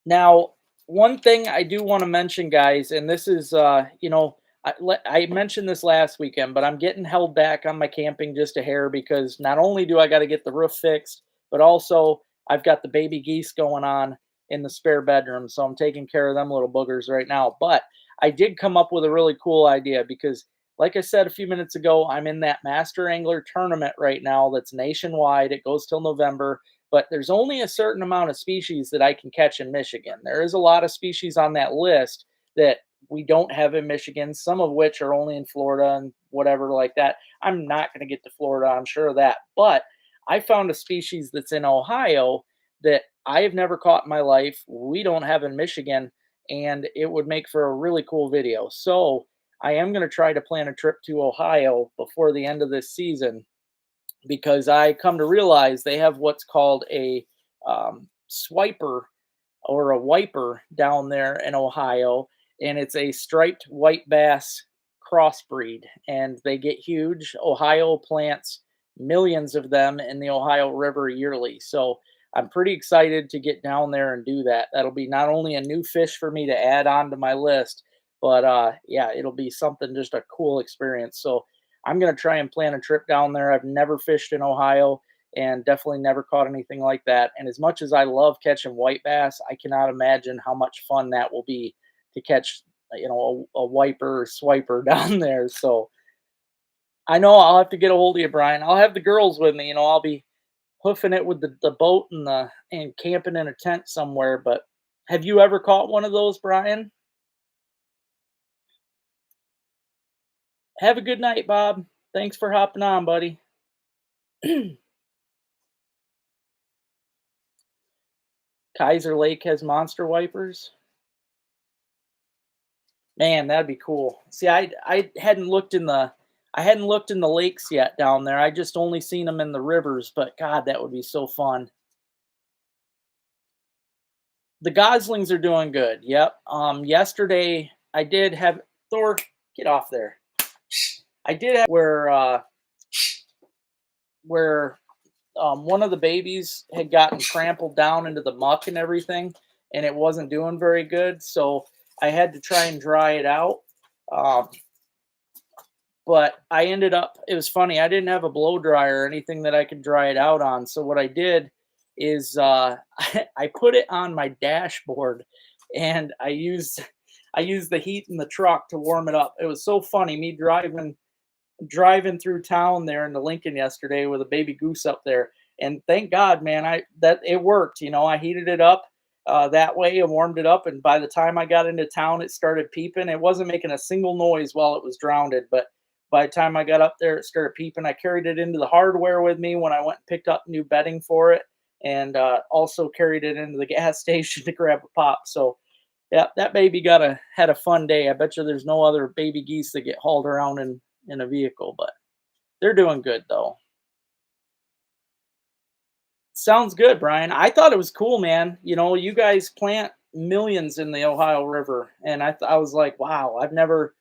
Now, one thing I do want to mention, guys, and this is, I mentioned this last weekend, but I'm getting held back on my camping just a hair because not only do I got to get the roof fixed, but also I've got the baby geese going on in the spare bedroom. So I'm taking care of them little boogers right now. But I did come up with a really cool idea because, like I said a few minutes ago, I'm in that Master Angler tournament right now that's nationwide. It goes till November, but there's only a certain amount of species that I can catch in Michigan. There is a lot of species on that list that we don't have in Michigan, some of which are only in Florida and whatever like that. I'm not going to get to Florida, I'm sure of that. But I found a species that's in Ohio that I have never caught in my life. We don't have in Michigan, and it would make for a really cool video. So I am going to try to plan a trip to Ohio before the end of this season because I come to realize they have what's called a swiper or a wiper down there in Ohio, and it's a striped white bass crossbreed, and they get huge. Ohio plants millions of them in the Ohio River yearly. So I'm pretty excited to get down there and do that. That'll be not only a new fish for me to add on to my list, but yeah, it'll be something just a cool experience. So I'm gonna try and plan a trip down there. I've never fished in Ohio and definitely never caught anything like that. And as much as I love catching white bass, I cannot imagine how much fun that will be to catch, a wiper or swiper down there. So I know I'll have to get a hold of you, Brian. I'll have the girls with me. I'll be hoofing it with the boat and camping in a tent somewhere. But have you ever caught one of those, Brian? Have a good night, Bob. Thanks for hopping on, buddy. Kaiser Lake has monster wipers. Man, that'd be cool. See, I hadn't looked in the lakes yet down there. I just only seen them in the rivers, but God, that would be so fun. The goslings are doing good. Yep. Yesterday I did have Thor, get off there. I did have where one of the babies had gotten trampled down into the muck and everything, and it wasn't doing very good. So I had to try and dry it out. Um, but I ended up, it was funny, I didn't have a blow dryer or anything that I could dry it out on. So what I did is I put it on my dashboard and I used the heat in the truck to warm it up. It was so funny me driving through town there in the Lincoln yesterday with a baby goose up there. And thank God, man, I that it worked. I heated it up that way and warmed it up. And by the time I got into town, it started peeping. It wasn't making a single noise while it was drowned, but by the time I got up there, it started peeping. I carried it into the hardware with me when I went and picked up new bedding for it, and also carried it into the gas station to grab a pop. So yeah, that baby had a fun day. I bet you there's no other baby geese that get hauled around in a vehicle, but they're doing good though. Sounds good, Brian. I thought it was cool, man. You guys plant millions in the Ohio River, and I was like, wow, I've never,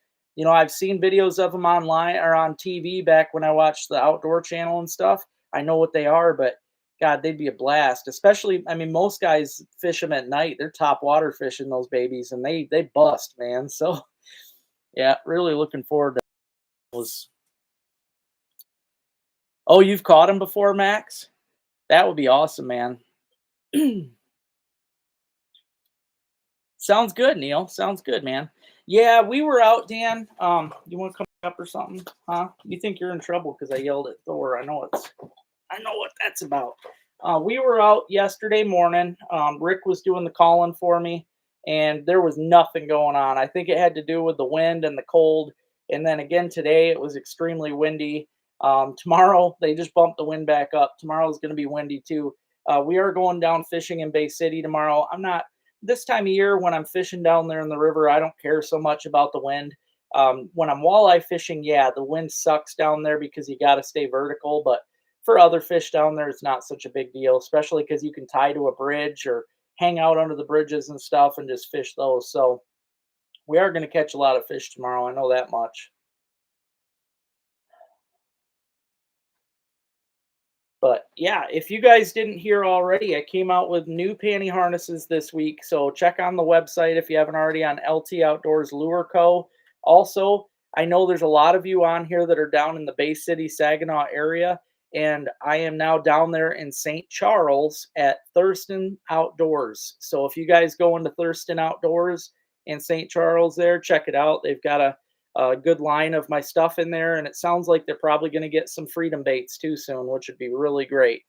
I've seen videos of them online or on TV back when I watched the Outdoor Channel and stuff. I know what they are, but God, they'd be a blast. Especially, I mean, most guys fish them at night. They're top water fishing those babies, and they bust, man. So yeah, really looking forward to those. Oh, you've caught them before, Max? That would be awesome, man. Sounds good, Neil. Sounds good, man. Yeah, we were out, Dan. You want to come up or something? Huh? You think you're in trouble because I yelled at Thor? I know what that's about. We were out yesterday morning. Rick was doing the calling for me, and there was nothing going on. I think it had to do with the wind and the cold. And then again today, it was extremely windy. Tomorrow, they just bumped the wind back up. Tomorrow is going to be windy too. We are going down fishing in Bay City tomorrow. I'm not this time of year when I'm fishing down there in the river. I don't care so much about the wind. When I'm walleye fishing, yeah, the wind sucks down there because you got to stay vertical. But for other fish down there, it's not such a big deal, especially because you can tie to a bridge or hang out under the bridges and stuff and just fish those. So We are going to catch a lot of fish tomorrow. I know that much. But yeah, if you guys didn't hear already, I came out with new panty harnesses this week. So check on the website if you haven't already on LT Outdoors Lure Co. Also, I know there's a lot of you on here that are down in the Bay City, Saginaw area. And I am now down there in St. Charles at Thurston Outdoors. So if you guys go into Thurston Outdoors in St. Charles there, check it out. They've got a good line of my stuff in there, and it sounds like they're probably going to get some freedom baits too soon, which would be really great.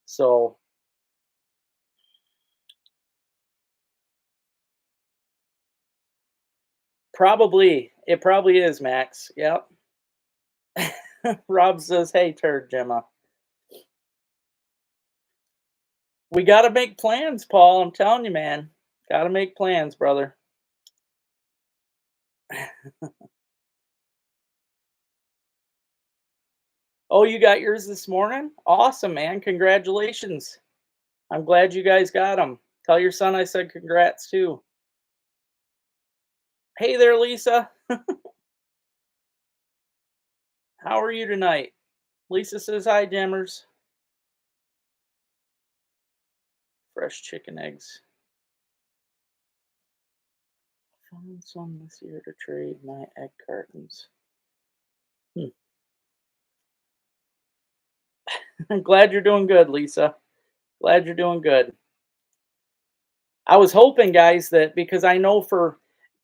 So it probably is, Max. Yep. Rob says, "Hey, turd Gemma, we got to make plans, Paul. I'm telling you, man, got to make plans, brother." Oh, you got yours this morning? Awesome, man. Congratulations. I'm glad you guys got them. Tell your son I said congrats too. Hey there, Lisa. How are you tonight? Lisa says hi, Jammers. Fresh chicken eggs. Found some this year to trade my egg cartons. I'm glad you're doing good, Lisa. Glad you're doing good. I was hoping, guys, that because I know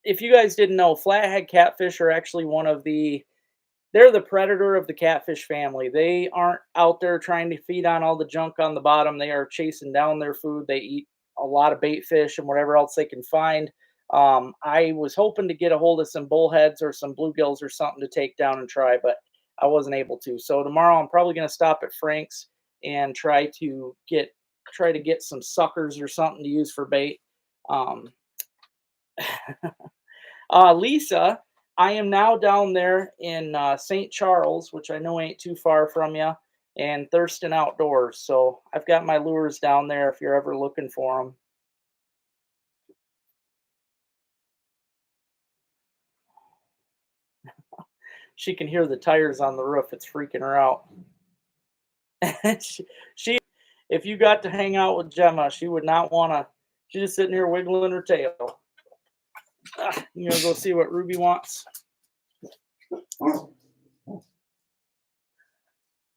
if you guys didn't know, flathead catfish are actually they're the predator of the catfish family. They aren't out there trying to feed on all the junk on the bottom. They are chasing down their food. They eat a lot of bait fish and whatever else they can find. I was hoping to get a hold of some bullheads or some bluegills or something to take down and try, but I wasn't able to. So tomorrow I'm probably going to stop at Frank's and try to get some suckers or something to use for bait. Um, Lisa, I am now down there in St. Charles, which I know ain't too far from you, and Thurston Outdoors. So I've got my lures down there if you're ever looking for them. She can hear the tires on the roof. It's freaking her out. she, if you got to hang out with Gemma, she would not want to. She's just sitting here wiggling her tail. You gonna go see what Ruby wants?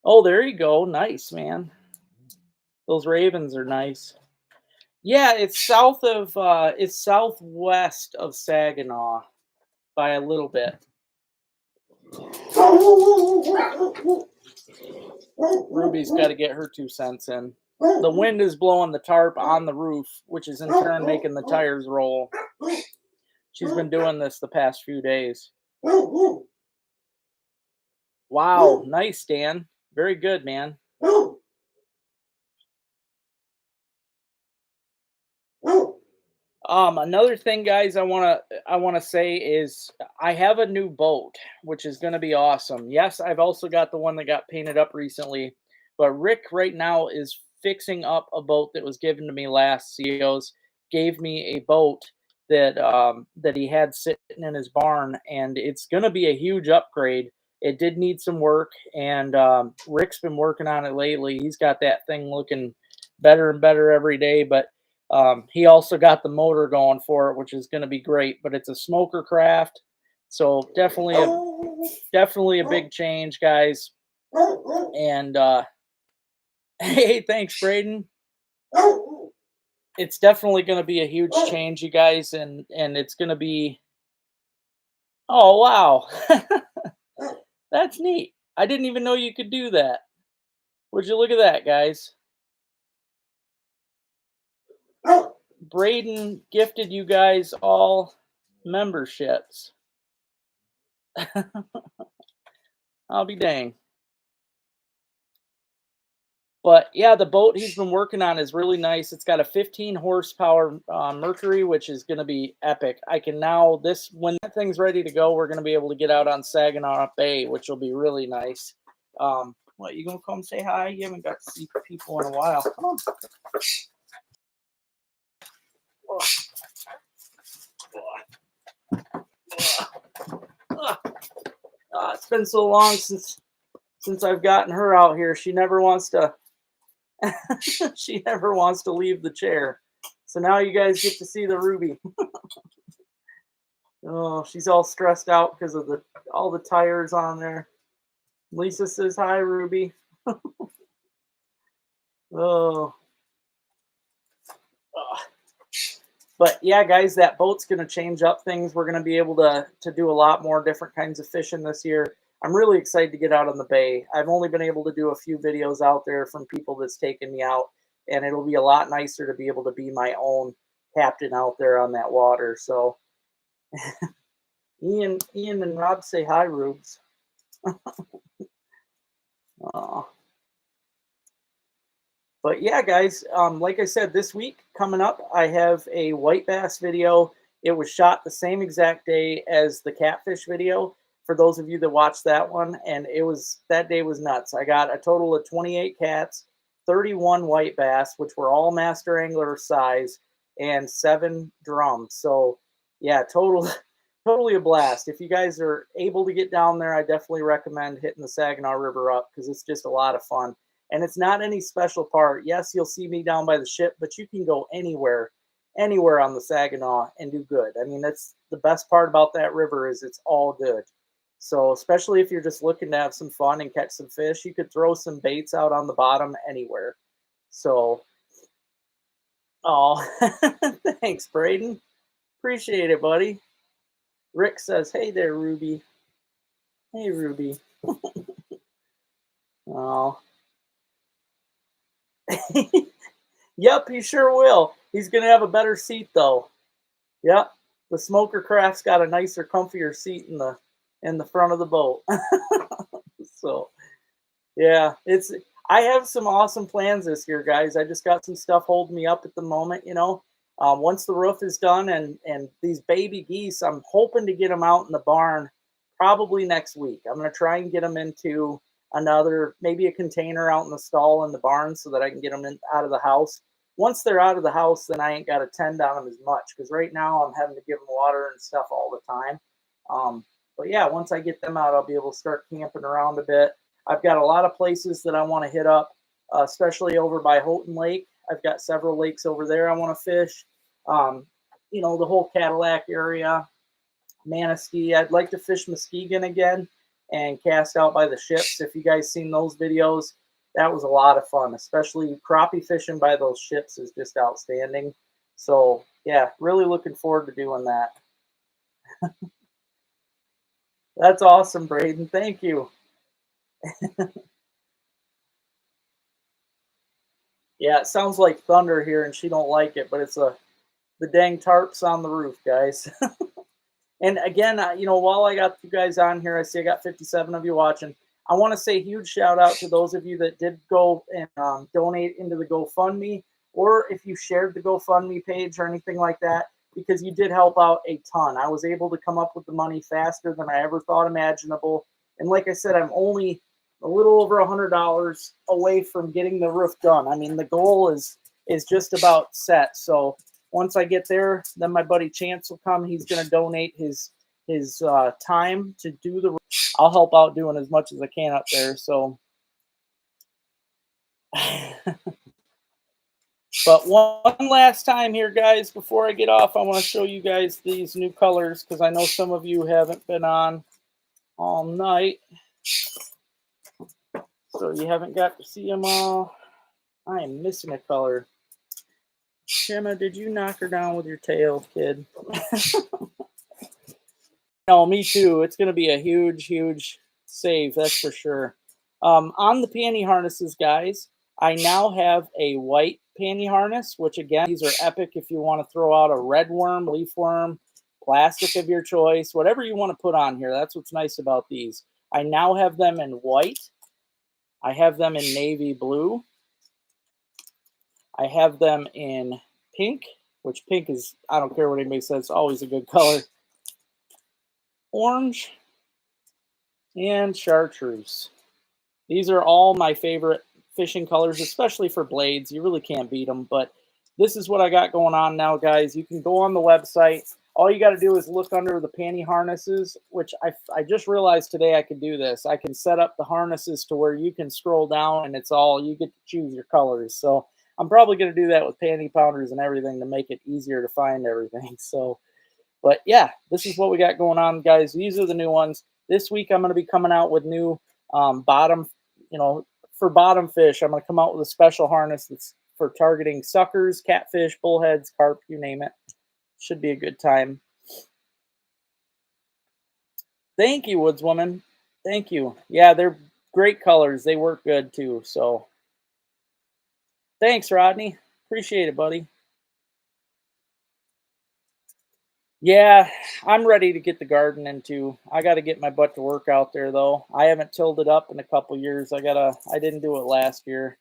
Oh, there you go. Nice, man. Those ravens are nice. Yeah, it's southwest of Saginaw by a little bit. Ruby's got to get her 2 cents in. The wind is blowing the tarp on the roof, which is in turn making the tires roll. She's been doing this the past few days. Wow, nice, Dan. Very good, man. Another thing, guys, I wanna say is I have a new boat, which is gonna be awesome. Yes, I've also got the one that got painted up recently, but Rick right now is fixing up a boat that was given to me last. CEOs gave me a boat that he had sitting in his barn, and it's gonna be a huge upgrade. It did need some work, and Rick's been working on it lately. He's got that thing looking better and better every day, but he also got the motor going for it, which is going to be great. But it's a smoker craft, so definitely a big change, guys. And hey, thanks, Braden. It's definitely going to be a huge change, you guys, and it's going to be. Oh wow, that's neat. I didn't even know you could do that. Would you look at that, guys? Braden gifted you guys all memberships. I'll be dang. But yeah, the boat he's been working on is really nice. It's got a 15 horsepower Mercury, which is going to be epic. I can now when that thing's ready to go, we're going to be able to get out on Saginaw Bay, which will be really nice. What, you gonna come say hi? You haven't got to see people in a while. Come on. It's been so long since I've gotten her out here. She never wants to she never wants to leave the chair. So now you guys get to see the Ruby. Oh, she's all stressed out because of all the tires on there. Lisa says hi, Ruby. Oh. Ugh. But yeah, guys, that boat's going to change up things. We're going to be able to do a lot more different kinds of fishing this year. I'm really excited to get out on the bay. I've only been able to do a few videos out there from people that's taken me out, and it'll be a lot nicer to be able to be my own captain out there on that water. So Ian and Rob say hi, Rubes. Aw. But yeah, guys, like I said, this week coming up, I have a white bass video. It was shot the same exact day as the catfish video. For those of you that watched that one, and that day was nuts. I got a total of 28 cats, 31 white bass, which were all master angler size, and 7 drums. So yeah, totally a blast. If you guys are able to get down there, I definitely recommend hitting the Saginaw River up because it's just a lot of fun. And it's not any special part. Yes, you'll see me down by the ship, but you can go anywhere on the Saginaw and do good. I mean, that's the best part about that river is it's all good. So especially if you're just looking to have some fun and catch some fish, you could throw some baits out on the bottom anywhere. So, oh, thanks, Braden. Appreciate it, buddy. Rick says, hey there, Ruby. Hey, Ruby. Oh. Yep, he sure will. He's going to have a better seat, though. Yep, the Smoker Craft's got a nicer, comfier seat in the front of the boat. So, yeah, I have some awesome plans this year, guys. I just got some stuff holding me up at the moment, you know. Once the roof is done and these baby geese, I'm hoping to get them out in the barn probably next week. I'm going to try and get them into maybe a container out in the stall in the barn so that I can get them out of the house. Once they're out of the house, then I ain't got to tend on them as much because right now I'm having to give them water and stuff all the time. But yeah, once I get them out, I'll be able to start camping around a bit. I've got a lot of places that I want to hit up, especially over by Houghton Lake. I've got several lakes over there I want to fish. You know, the whole Cadillac area, Manistee. I'd like to fish Muskegon again and cast out by the ships. If you guys seen those videos, that was a lot of fun, especially crappie fishing by those ships is just outstanding. So yeah, really looking forward to doing that. That's awesome, Braden. Thank you. Yeah, it sounds like thunder here and she don't like it, but it's the dang tarps on the roof, guys. And again, you know, while I got you guys on here, I see I got 57 of you watching. I want to say huge shout out to those of you that did go and donate into the GoFundMe, or if you shared the GoFundMe page or anything like that, because you did help out a ton. I was able to come up with the money faster than I ever thought imaginable. And like I said, I'm only a little over $100 away from getting the roof done. I mean, the goal is just about set. So once I get there, then my buddy Chance will come. He's going to donate his time to do the. I'll help out doing as much as I can up there. So, but one last time here, guys, before I get off, I want to show you guys these new colors because I know some of you haven't been on all night, so you haven't got to see them all. I am missing a color. Shemma, did you knock her down with your tail, kid? No, me too. It's going to be a huge save, that's for sure. On the panty harnesses, guys, I now have a white panty harness, which again, these are epic if you want to throw out a red worm, leaf worm, plastic of your choice, whatever you want to put on here. That's what's nice about these. I now have them in white. I have them in navy blue. I have them in pink, which pink is, I don't care what anybody says, it's always a good color. Orange, and chartreuse. These are all my favorite fishing colors, especially for blades. You really can't beat them, but this is what I got going on now, guys. You can go on the website. all you got to do is look under the panty harnesses, which I just realized today I could do this. I can set up the harnesses to where you can scroll down and it's all, you get to choose your colors. So I'm probably going to do that with panty pounders and everything to make it easier to find everything. So, but yeah, this is what we got going on, guys. These are the new ones. This week I'm going to be coming out with new bottom, for bottom fish. I'm going to come out with a special harness that's for targeting suckers, catfish, bullheads, carp, you name it. Should be a good time. Thank you, Woodswoman. Thank you. Yeah, they're great colors. They work good too. So thanks, Rodney. Appreciate it, buddy. Yeah, I'm ready to get the garden into. I got to get my butt to work out there though. I haven't tilled it up in a couple years. I didn't do it last year.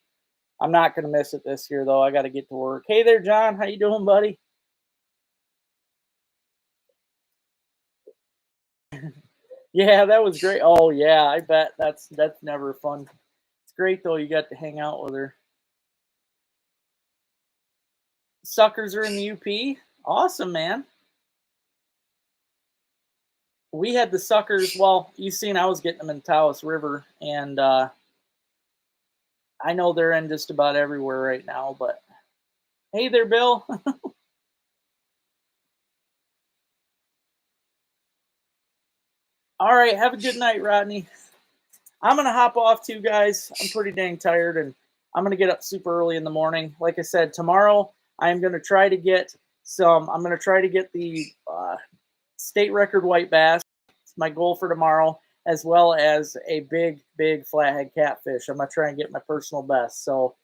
I'm not going to miss it this year though. I got to get to work. Hey there, John. How you doing, buddy? Yeah, that was great. Oh yeah, I bet that's never fun. It's great though. You got to hang out with her. Suckers are in the UP. Awesome, man. We had the suckers. Well, you seen I was getting them in Taos River, and I know they're in just about everywhere right now. But hey there, Bill. All right, have a good night, Rodney. I'm gonna hop off too, guys. I'm pretty dang tired, and I'm gonna get up super early in the morning. Like I said, tomorrow I'm gonna try to get some. I'm gonna try to get the state record white bass. It's my goal for tomorrow, as well as a big flathead catfish. I'm gonna try and get my personal best. So,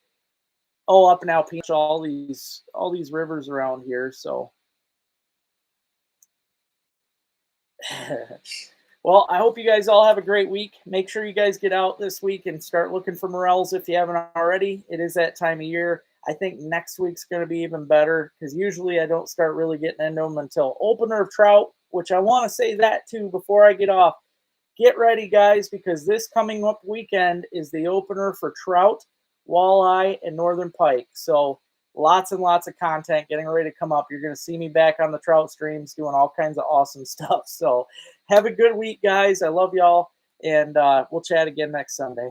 up and out peach all these rivers around here. So, well, I hope you guys all have a great week. Make sure you guys get out this week and start looking for morels if you haven't already. It is that time of year. I think next week's going to be even better because usually I don't start really getting into them until opener of trout, which I want to say that too before I get off. Get ready, guys, because this coming up weekend is the opener for trout, walleye, and northern pike. So lots and lots of content getting ready to come up. You're going to see me back on the trout streams doing all kinds of awesome stuff. So have a good week, guys. I love y'all, and we'll chat again next Sunday.